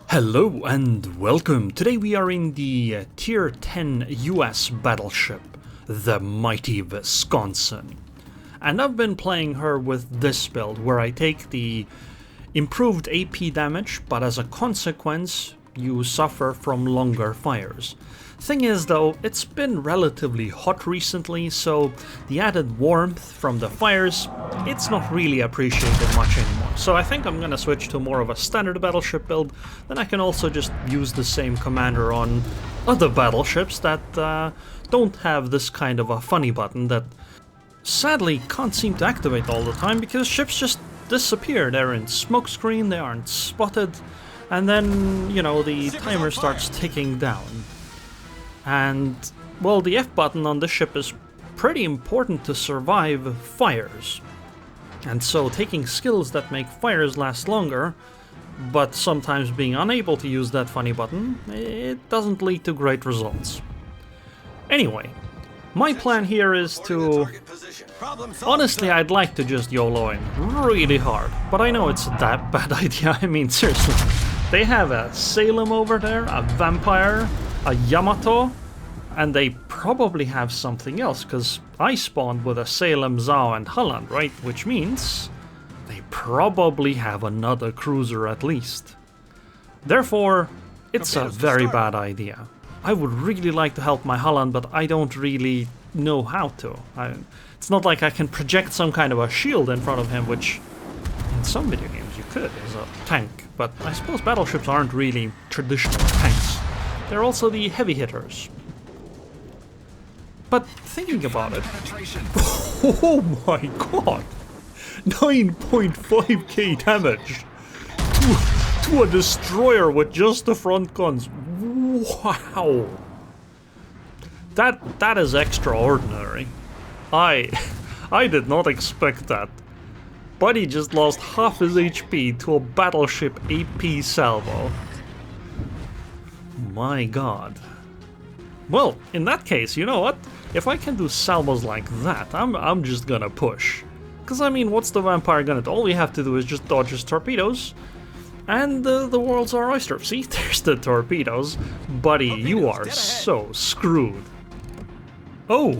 Hello and welcome. Today we are in the Tier 10 US battleship, the mighty Wisconsin. And I've been playing her with this build, where I take the improved AP damage, but as a consequence you suffer from longer fires. Thing is though, it's been relatively hot recently, so the added warmth from the fires, it's not really appreciated much anymore. So I think I'm gonna switch to more of a standard battleship build. Then I can also just use the same commander on other battleships that don't have this kind of a funny button that sadly can't seem to activate all the time, because ships just disappear. They're in Smokescreen, they aren't spotted, and then, you know, the timer starts ticking down. And, well, the F button on this ship is pretty important to survive fires. And so taking skills that make fires last longer, but sometimes being unable to use that funny button, it doesn't lead to great results. Anyway, my plan here is to... Honestly, I'd like to just YOLO in really hard, but I know it's a bad idea. I mean, seriously. They have a Salem over there, a Vampire, a Yamato, and they probably have something else, because I spawned with a Salem, Zao, and Holland, right? Which means they probably have another cruiser at least. Therefore, it's a very bad idea. I would really like to help my Holland, but I don't really know how to. It's not like I can project some kind of a shield in front of him, which in some video games you could as a tank, but I suppose battleships aren't really traditional tanks. They're also the heavy hitters. But thinking about it, oh my god, 9.5k damage to a destroyer with just the front guns. Wow, that is extraordinary. I did not expect that. Buddy just lost half his HP to a battleship AP salvo. My god. Well, in that case, you know what? If I can do salvos like that, I'm just gonna push. Cause I mean, what's the vampire gonna do? All we have to do is just dodge his torpedoes, and the world's our oyster. See, there's the torpedoes. Buddy, you are so screwed. Oh,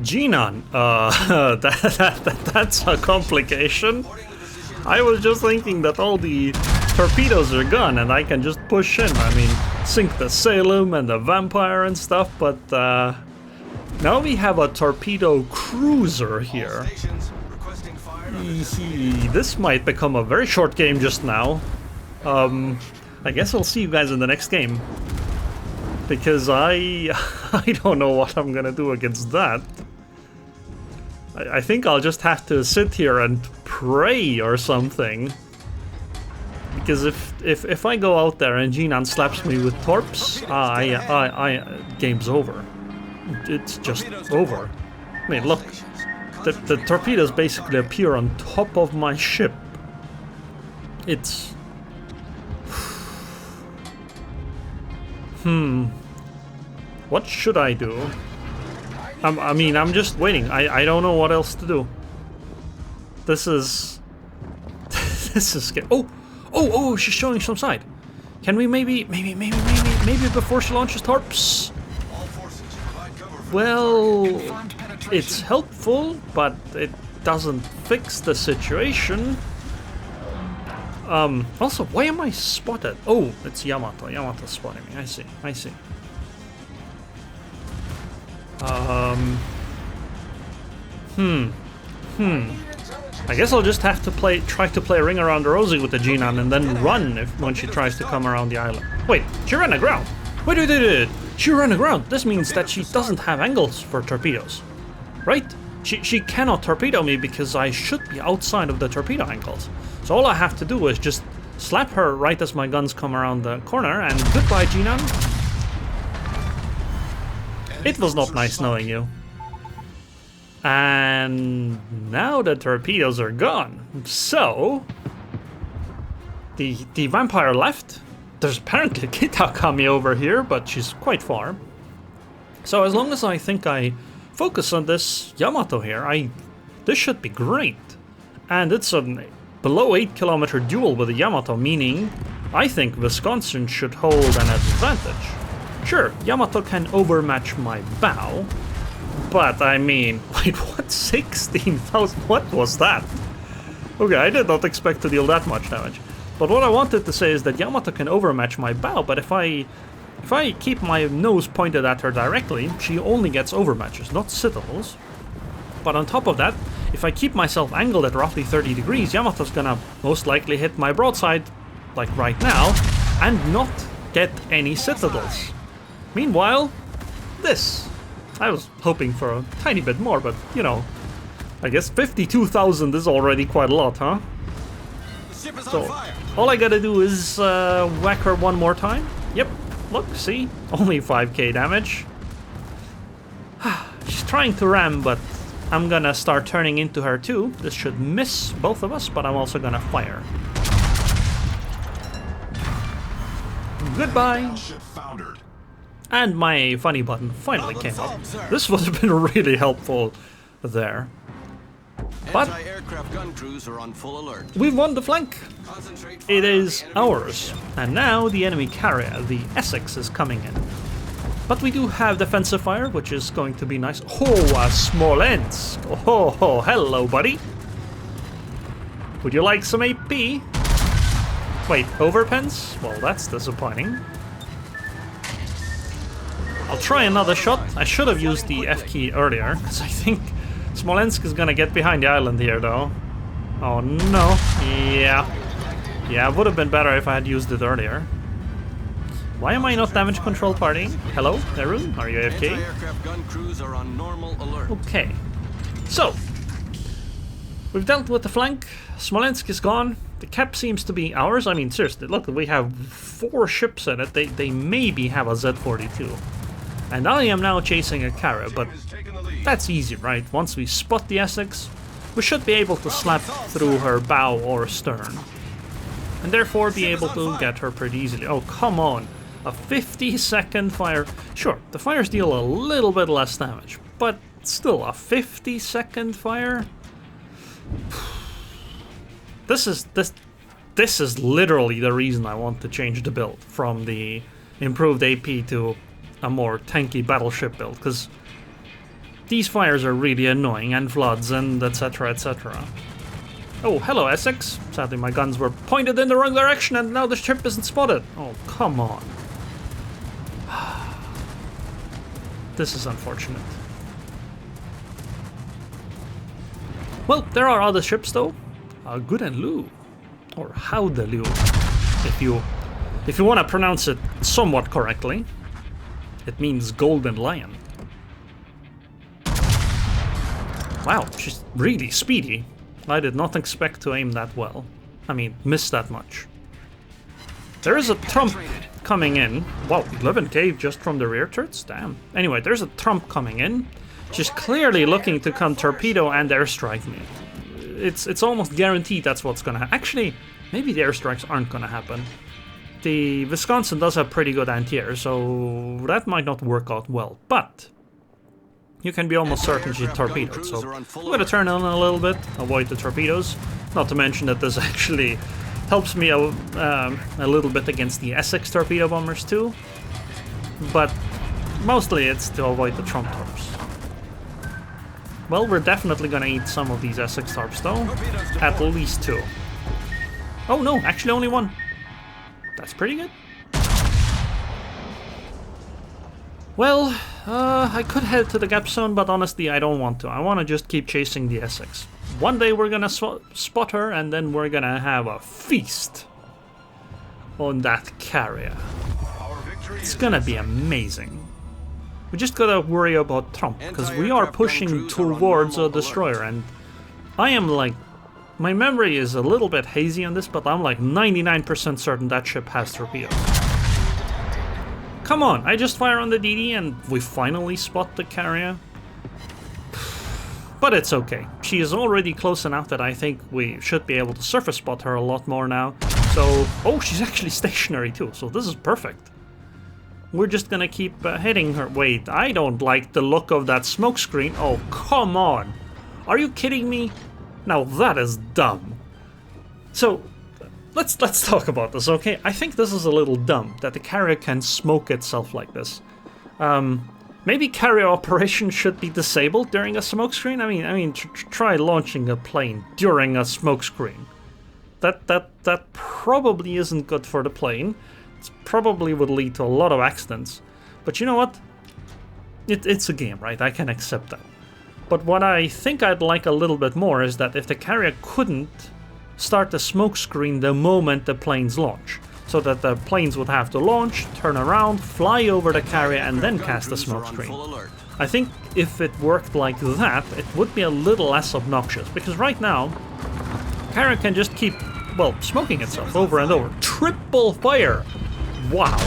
Jinan, that's a complication. I was just thinking that all the torpedoes are gone and I can just push in. I mean, sink the Salem and the Vampire and stuff, but now we have a torpedo cruiser here. This might become a very short game just now. I guess I'll see you guys in the next game, because I don't know what I'm gonna do against that. I think I'll just have to sit here and pray or something. Because if I go out there and Jinan slaps me with torps, game's over. It's just over. I mean, look, the torpedoes basically appear on top of my ship. It's... What should I do? I mean, I'm just waiting. I don't know what else to do. This is... this is scary. Oh, she's showing some side. Can we maybe before she launches torps? Well, it's helpful, but it doesn't fix the situation. Also, why am I spotted? Oh, it's Yamato. Yamato's spotting me. I see. I guess I'll just have to try to play Ring Around the Rosie with the Jinan and then run when she tries to come around the island. Wait, she ran aground. Wait. She ran aground. This means that she doesn't have angles for torpedoes, right? She cannot torpedo me because I should be outside of the torpedo angles. So all I have to do is just slap her right as my guns come around the corner, and goodbye, Jinan. It was not nice knowing you. And now the torpedoes are gone. So the Vampire left. There's apparently a Kitakami over here, but she's quite far. So as long as I think I focus on this Yamato here, this should be great. And it's a below 8 kilometer duel with a Yamato, meaning I think Wisconsin should hold an advantage. Sure, Yamato can overmatch my bow, but I mean, wait, what? 16,000? What was that? Okay, I did not expect to deal that much damage. But what I wanted to say is that Yamato can overmatch my bow, but if I keep my nose pointed at her directly, she only gets overmatches, not citadels. But on top of that, if I keep myself angled at roughly 30 degrees, Yamato's gonna most likely hit my broadside, like right now, and not get any citadels. Meanwhile, this. I was hoping for a tiny bit more, but, you know, I guess 52,000 is already quite a lot, huh? So, all I gotta do is whack her one more time. Yep, look, see? Only 5k damage. She's trying to ram, but I'm gonna start turning into her too. This should miss both of us, but I'm also gonna fire. Goodbye! And my funny button finally came up. This would have been really helpful there. But anti-aircraft gun crews are on full alert. We've won the flank. It is ours. And now the enemy carrier, the Essex, is coming in. But we do have defensive fire, which is going to be nice. Oh, Smolensk! Oh, hello, buddy. Would you like some AP? Wait, overpens? Well, that's disappointing. I'll try another shot. I should have used the F key earlier, because I think Smolensk is gonna get behind the island here, though. Oh, no. Yeah, it would have been better if I had used it earlier. Why am I not damage control partying? Hello, Aerroon? Are you AFK? Anti-aircraft gun crews are on normal alert. Okay. So, we've dealt with the flank. Smolensk is gone. The cap seems to be ours. I mean, seriously, look, we have 4 ships in it. They maybe have a Z-42. And I am now chasing a carrier, but that's easy, right? Once we spot the Essex, we should be able to slap through her bow or stern. And therefore be able to get her pretty easily. Oh, come on. A 50-second fire. Sure, the fires deal a little bit less damage, but still, a 50-second fire? This is literally the reason I want to change the build from the improved AP to a more tanky battleship build, because these fires are really annoying, and floods, and etc, etc. Oh, hello, Essex. Sadly, my guns were pointed in the wrong direction, and now the ship isn't spotted. Oh, come on. This is unfortunate. Well, there are other ships, though. Good and Lu, or Howdeloo, if you want to pronounce it somewhat correctly. It means Golden Lion. Wow, she's really speedy. I did not expect to aim that well. I mean, miss that much. There is a Trump coming in. Wow, 11k just from the rear turrets? Damn. Anyway, there's a Trump coming in. She's clearly looking to come torpedo and airstrike me. It's almost guaranteed that's what's gonna happen. Actually, maybe the airstrikes aren't gonna happen. The Wisconsin does have pretty good anti-air, so that might not work out well. But you can be almost certain she's torpedoed, so I'm gonna turn on a little bit, avoid the torpedoes. Not to mention that this actually helps me a little bit against the Essex torpedo bombers too. But mostly it's to avoid the Trump torps. Well, we're definitely gonna eat some of these Essex torps though. At least 2. Oh no, actually only 1. That's pretty good. Well, I could head to the gap zone, but honestly I don't want to. I want to just keep chasing the Essex. One day we're gonna spot her, and then we're gonna have a feast on that carrier. It's gonna be amazing. We just gotta worry about Trump, because we are pushing towards a destroyer, and I am like, my memory is a little bit hazy on this, but I'm like 99% certain that ship has torpedoes. Come on, I just fire on the DD and we finally spot the carrier. But it's okay. She is already close enough that I think we should be able to surface spot her a lot more now. So, oh, she's actually stationary too, so this is perfect. We're just gonna keep hitting her. Wait, I don't like the look of that smoke screen. Oh, come on. Are you kidding me? Now that is dumb. So, let's talk about this, okay? I think this is a little dumb that the carrier can smoke itself like this. Maybe carrier operation should be disabled during a smokescreen. I mean, try launching a plane during a smokescreen. That probably isn't good for the plane. It probably would lead to a lot of accidents. But you know what? It's a game, right? I can accept that. But what I think I'd like a little bit more is that if the carrier couldn't start the smokescreen the moment the planes launch, so that the planes would have to launch, turn around, fly over the carrier, and then cast the smokescreen. I think if it worked like that, it would be a little less obnoxious, because right now, the carrier can just keep, well, smoking itself over and over. Triple fire! Wow.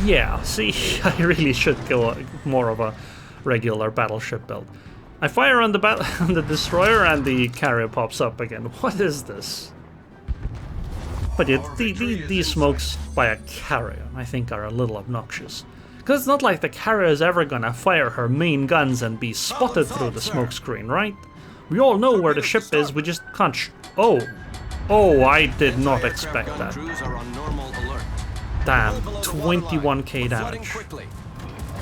Yeah, see, I really should go more of a regular battleship build. I fire on the destroyer and the carrier pops up again. What is this? But yeah, these smokes by a carrier, I think, are a little obnoxious. Because it's not like the carrier is ever gonna fire her main guns and be spotted through the smokescreen, right? We all know where the ship is, we just can't Oh, I did not expect that. Damn, 21k damage.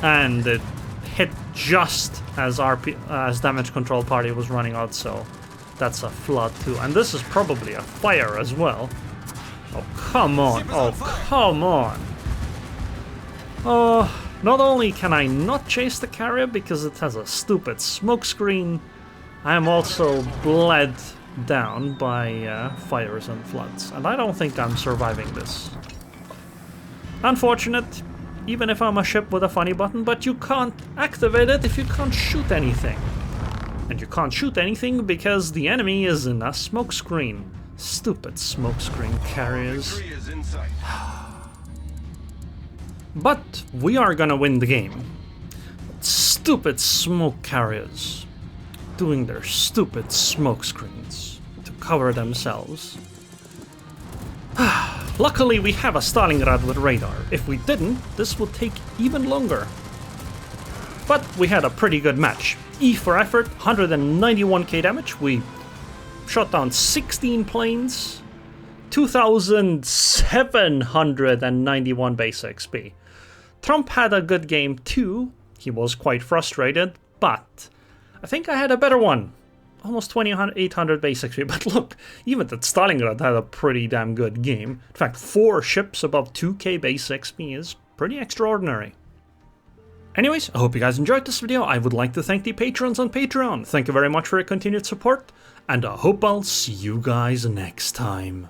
And it hit just as damage control party was running out, so that's a flood too. And this is probably a fire as well. Oh, come on. Oh, come on. Not only can I not chase the carrier because it has a stupid smokescreen, I am also bled down by fires and floods. And I don't think I'm surviving this. Unfortunate, even if I'm a ship with a funny button, but you can't activate it if you can't shoot anything. And you can't shoot anything because the enemy is in a smokescreen. Stupid smokescreen carriers. But we are gonna win the game. Stupid smoke carriers doing their stupid smokescreens to cover themselves. Luckily we have a Stalingrad with radar. If we didn't, this would take even longer. But we had a pretty good match. E for effort, 191k damage. We shot down 16 planes, 2,791 base XP. Trump had a good game too. He was quite frustrated, but I think I had a better one. Almost 2,800 base XP, but look, even that Stalingrad had a pretty damn good game. In fact, 4 ships above 2k base XP is pretty extraordinary. Anyways, I hope you guys enjoyed this video. I would like to thank the patrons on Patreon. Thank you very much for your continued support, and I hope I'll see you guys next time.